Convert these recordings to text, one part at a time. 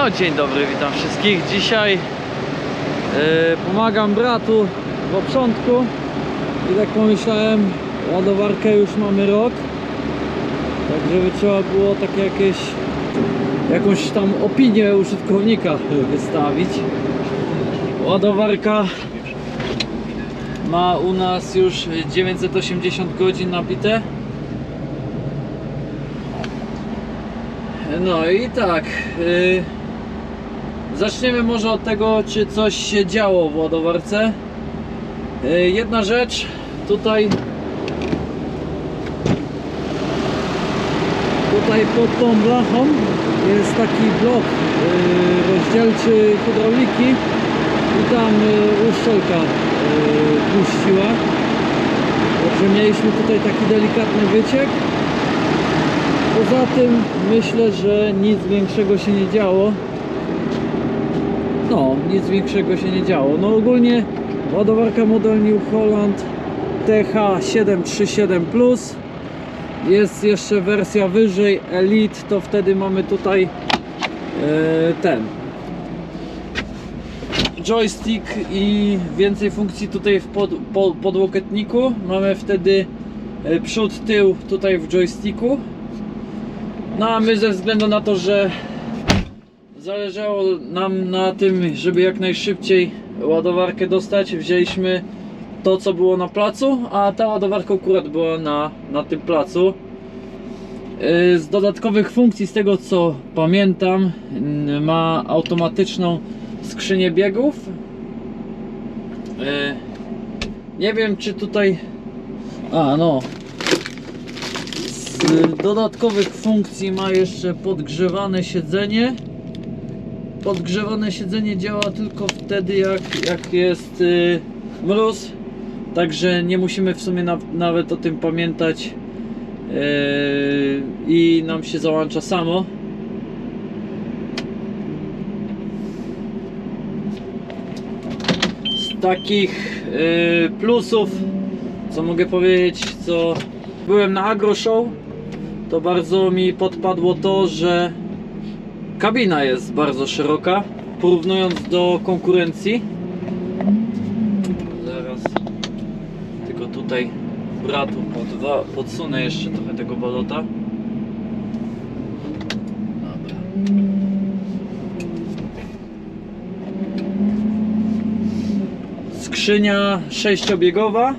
No dzień dobry, witam wszystkich. Dzisiaj pomagam bratu w oprzątku i tak pomyślałem, ładowarkę już mamy rok, tak żeby trzeba było takie jakąś tam opinię użytkownika wystawić. Ładowarka ma u nas już 980 godzin nabite. No i tak, zaczniemy może od tego, czy coś się działo w ładowarce. Jedna rzecz, tutaj pod tą blachą jest taki blok rozdzielczy hydrauliki i tam uszczelka puściła. Także mieliśmy tutaj taki delikatny wyciek. Poza tym myślę, że nic większego się nie działo. No, nic większego się nie działo. No ogólnie ładowarka model New Holland TH737 Plus. Jest jeszcze wersja wyżej, Elite, to wtedy mamy tutaj ten joystick i więcej funkcji tutaj w podłokietniku. Mamy wtedy przód, tył tutaj w joysticku. No a my ze względu na to, że zależało nam na tym, żeby jak najszybciej ładowarkę dostać, wzięliśmy to, co było na placu, a ta ładowarka akurat była na tym placu. Z dodatkowych funkcji, z tego co pamiętam, ma automatyczną skrzynię biegów. Nie wiem, czy tutaj... Z dodatkowych funkcji ma jeszcze podgrzewane siedzenie. Podgrzewane siedzenie działa tylko wtedy, jak jest mróz. Także nie musimy w sumie nawet o tym pamiętać i nam się załącza samo. Z takich plusów, co mogę powiedzieć, co byłem na Agro Show, to bardzo mi podpadło to, że kabina jest bardzo szeroka, porównując do konkurencji. Zaraz tylko tutaj bratu podsunę jeszcze trochę tego balota. Dobra. Skrzynia 6-biegowa.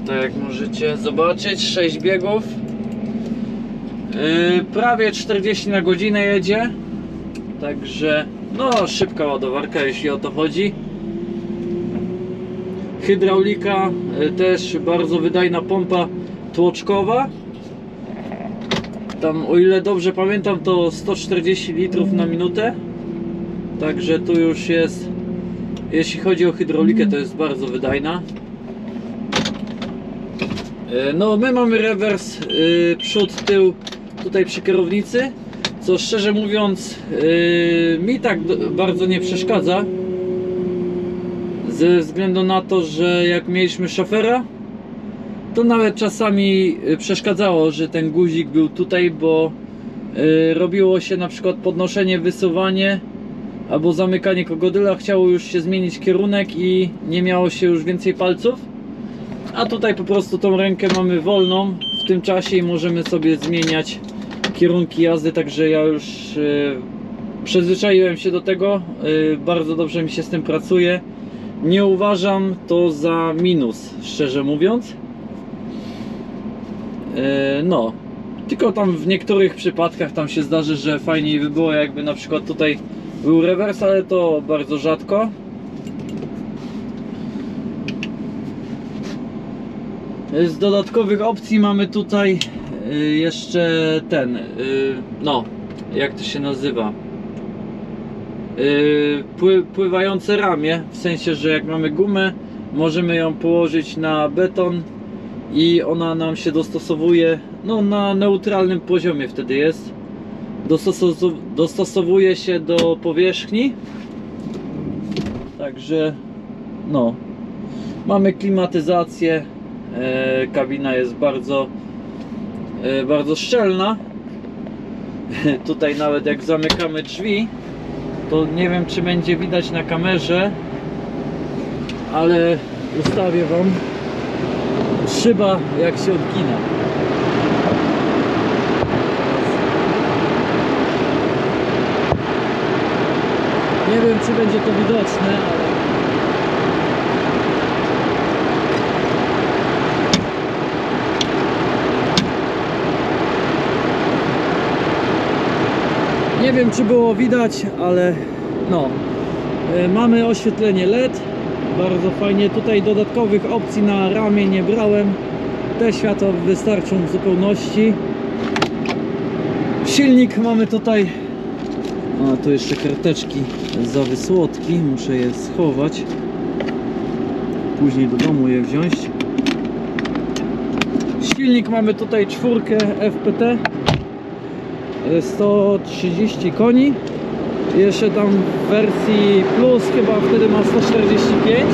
Tak jak możecie zobaczyć, 6 biegów. Prawie 40 na godzinę jedzie. Także no szybka ładowarka, jeśli o to chodzi. Hydraulika też bardzo wydajna, pompa tłoczkowa. Tam, o ile dobrze pamiętam, to 140 litrów na minutę. Także tu już jest, jeśli chodzi o hydraulikę, to jest bardzo wydajna. No my mamy rewers, przód, tył tutaj przy kierownicy, co szczerze mówiąc mi tak bardzo nie przeszkadza, ze względu na to, że jak mieliśmy szofera, to nawet czasami przeszkadzało, że ten guzik był tutaj, bo robiło się na przykład podnoszenie, wysuwanie albo zamykanie kogodyla, chciało już się zmienić kierunek i nie miało się już więcej palców. A tutaj po prostu tą rękę mamy wolną w tym czasie i możemy sobie zmieniać kierunki jazdy, także ja już przyzwyczaiłem się do tego, bardzo dobrze mi się z tym pracuje. Nie uważam to za minus, szczerze mówiąc. No, tylko tam w niektórych przypadkach tam się zdarzy, że fajniej by było, jakby na przykład tutaj był rewers, ale to bardzo rzadko. Z dodatkowych opcji mamy tutaj jeszcze ten, no, jak to się nazywa, pływające ramię, w sensie, że jak mamy gumę, możemy ją położyć na beton i ona nam się dostosowuje, no, na neutralnym poziomie wtedy jest, dostosowuje się do powierzchni. Także no, mamy klimatyzację. Kabina jest bardzo szczelna. Tutaj nawet jak zamykamy drzwi, to nie wiem, czy będzie widać na kamerze, ale ustawię wam, szyba jak się odgina. Nie wiem, czy będzie to widoczne, ale nie wiem, czy było widać, ale no, mamy oświetlenie LED, bardzo fajnie. Tutaj dodatkowych opcji na ramię nie brałem, te światła wystarczą w zupełności. Silnik mamy tutaj, a tu jeszcze karteczki za wysłodki, muszę je schować, później do domu je wziąć. Silnik mamy tutaj 4 FPT, 130 koni. Jeszcze tam w wersji plus chyba wtedy ma 145,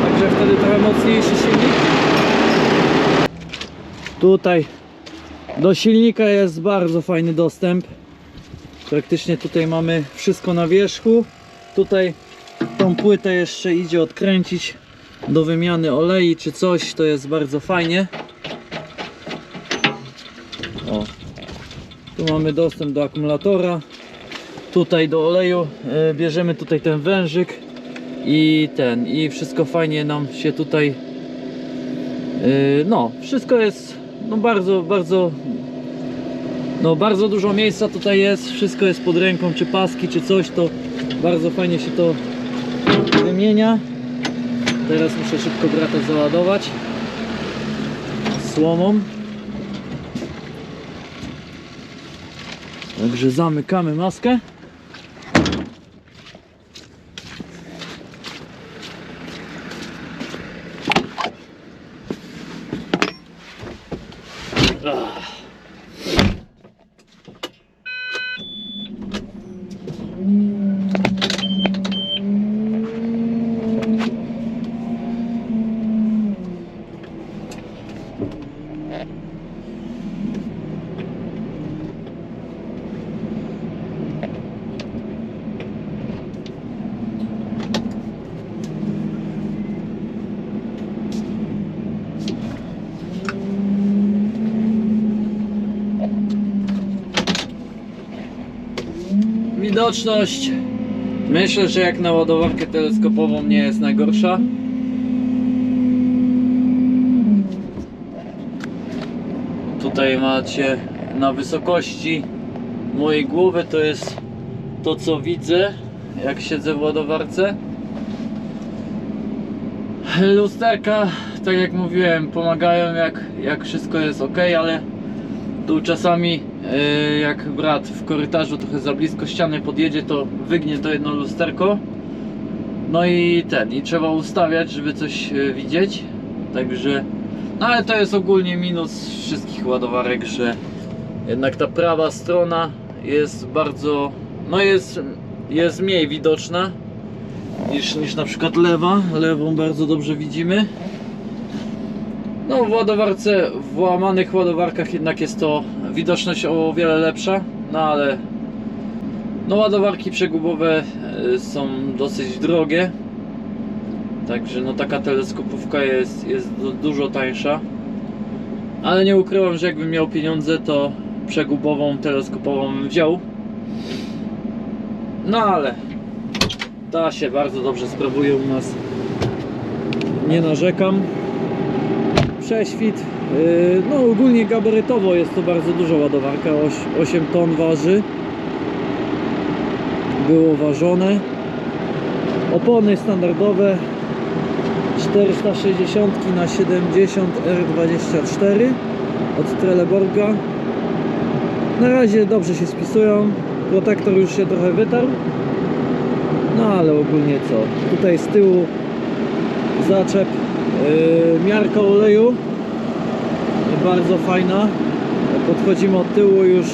także wtedy trochę mocniejszy silnik. Tutaj do silnika jest bardzo fajny dostęp. Praktycznie tutaj mamy wszystko na wierzchu. Tutaj tą płytę jeszcze idzie odkręcić do wymiany olei czy coś, to jest bardzo fajnie. O. Tu mamy dostęp do akumulatora. Tutaj do oleju bierzemy tutaj ten wężyk i wszystko fajnie nam się tutaj no, wszystko jest no bardzo dużo miejsca tutaj jest, wszystko jest pod ręką, czy paski, czy coś, to bardzo fajnie się to wymienia. Teraz muszę szybko brata załadować słomą. Także zamykamy maskę. Widoczność, myślę, że jak na ładowarkę teleskopową nie jest najgorsza. Tutaj macie na wysokości mojej głowy, to jest to, co widzę jak siedzę w ładowarce. Lusterka, tak jak mówiłem, pomagają jak wszystko jest ok, ale tu czasami jak brat w korytarzu trochę za blisko ściany podjedzie, to wygnie to jedno lusterko. No i trzeba ustawiać, żeby coś widzieć. Także, no ale to jest ogólnie minus wszystkich ładowarek, że jednak ta prawa strona jest bardzo, no jest mniej widoczna niż na przykład lewa. Lewą bardzo dobrze widzimy. No w ładowarce, w łamanych ładowarkach jednak jest to widoczność o wiele lepsza, no ale no ładowarki przegubowe są dosyć drogie, także no taka teleskopówka jest dużo tańsza, ale nie ukrywam, że jakbym miał pieniądze, to przegubową, teleskopową bym wziął, no ale ta się bardzo dobrze sprawuje u nas, nie narzekam. Prześwit, no ogólnie gabarytowo jest to bardzo duża ładowarka, 8 ton waży, było ważone. Opony standardowe 460 na 70 R24 od Trelleborga. Na razie dobrze się spisują, protektor już się trochę wytarł, no ale ogólnie co, tutaj z tyłu zaczep, miarka oleju bardzo fajna, podchodzimy od tyłu, już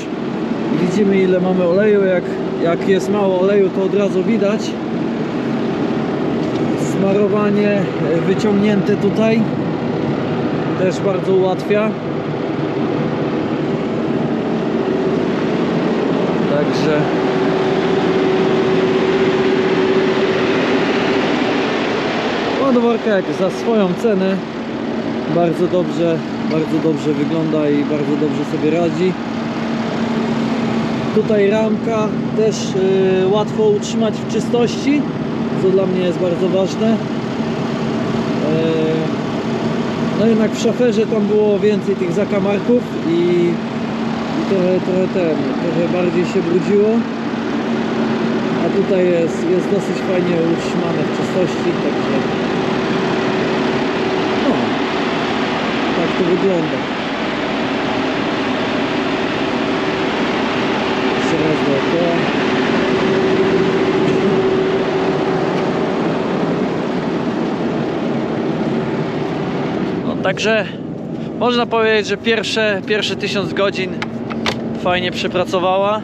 widzimy ile mamy oleju, jak jest mało oleju, to od razu widać. Smarowanie wyciągnięte tutaj też bardzo ułatwia. ładowarka jak za swoją cenę bardzo dobrze wygląda i bardzo dobrze sobie radzi. Tutaj ramka też łatwo utrzymać w czystości, co dla mnie jest bardzo ważne. No jednak w szaferze tam było więcej tych zakamarków i trochę bardziej się brudziło. A tutaj jest dosyć fajnie utrzymane w czystości, także no, tak to wygląda. Jeszcze raz dookoła. No, także można powiedzieć, że pierwsze 1000 godzin fajnie przepracowała.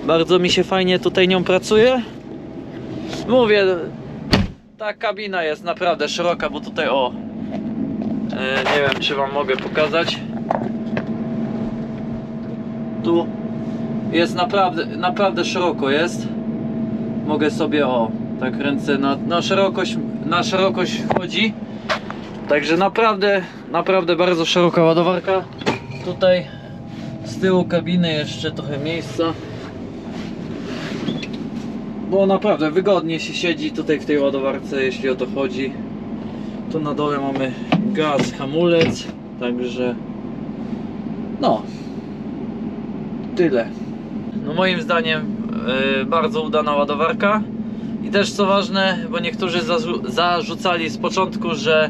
Bardzo mi się fajnie tutaj nią pracuje. Mówię, ta kabina jest naprawdę szeroka, bo tutaj nie wiem, czy wam mogę pokazać. Tu jest naprawdę szeroko jest. Mogę sobie tak ręce na szerokość wchodzi. Także naprawdę bardzo szeroka ładowarka. Tutaj z tyłu kabiny jeszcze trochę miejsca, bo naprawdę wygodnie się siedzi tutaj w tej ładowarce, jeśli o to chodzi. Tu na dole mamy gaz, hamulec, także no tyle. No moim zdaniem bardzo udana ładowarka. I też co ważne, bo niektórzy zarzucali z początku, że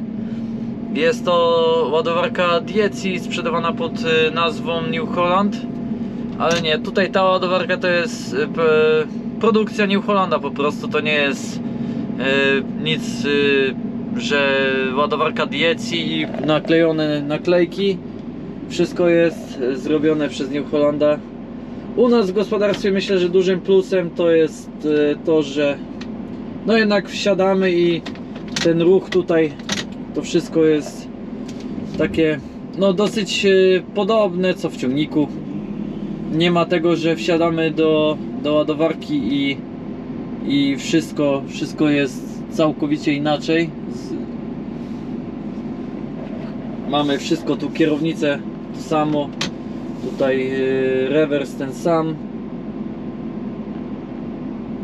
jest to ładowarka Dieci sprzedawana pod nazwą New Holland, ale nie, tutaj ta ładowarka to jest produkcja New Hollanda po prostu, to nie jest nic, że ładowarka Dieci i naklejone naklejki. Wszystko jest zrobione przez New Hollanda. U nas w gospodarstwie myślę, że dużym plusem to jest to, że no jednak wsiadamy i ten ruch tutaj, to wszystko jest takie no dosyć podobne co w ciągniku. Nie ma tego, że wsiadamy do ładowarki i wszystko jest całkowicie inaczej. Mamy wszystko tu, kierownicę to samo, tutaj rewers ten sam,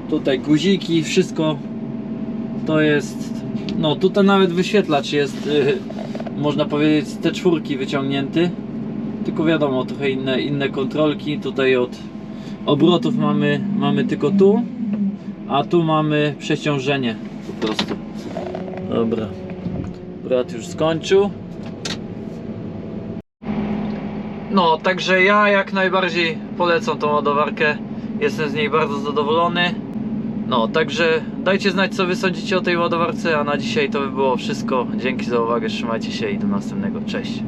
tutaj guziki, wszystko to jest, no tutaj nawet wyświetlacz jest, można powiedzieć z T4 wyciągnięty, tylko wiadomo, trochę inne kontrolki. Tutaj od obrotów mamy tylko tu, a tu mamy przeciążenie po prostu. Dobra, brat już skończył. No, także ja jak najbardziej polecam tą ładowarkę. Jestem z niej bardzo zadowolony. No, także dajcie znać, co wy sądzicie o tej ładowarce, a na dzisiaj to by było wszystko. Dzięki za uwagę, trzymajcie się i do następnego. Cześć.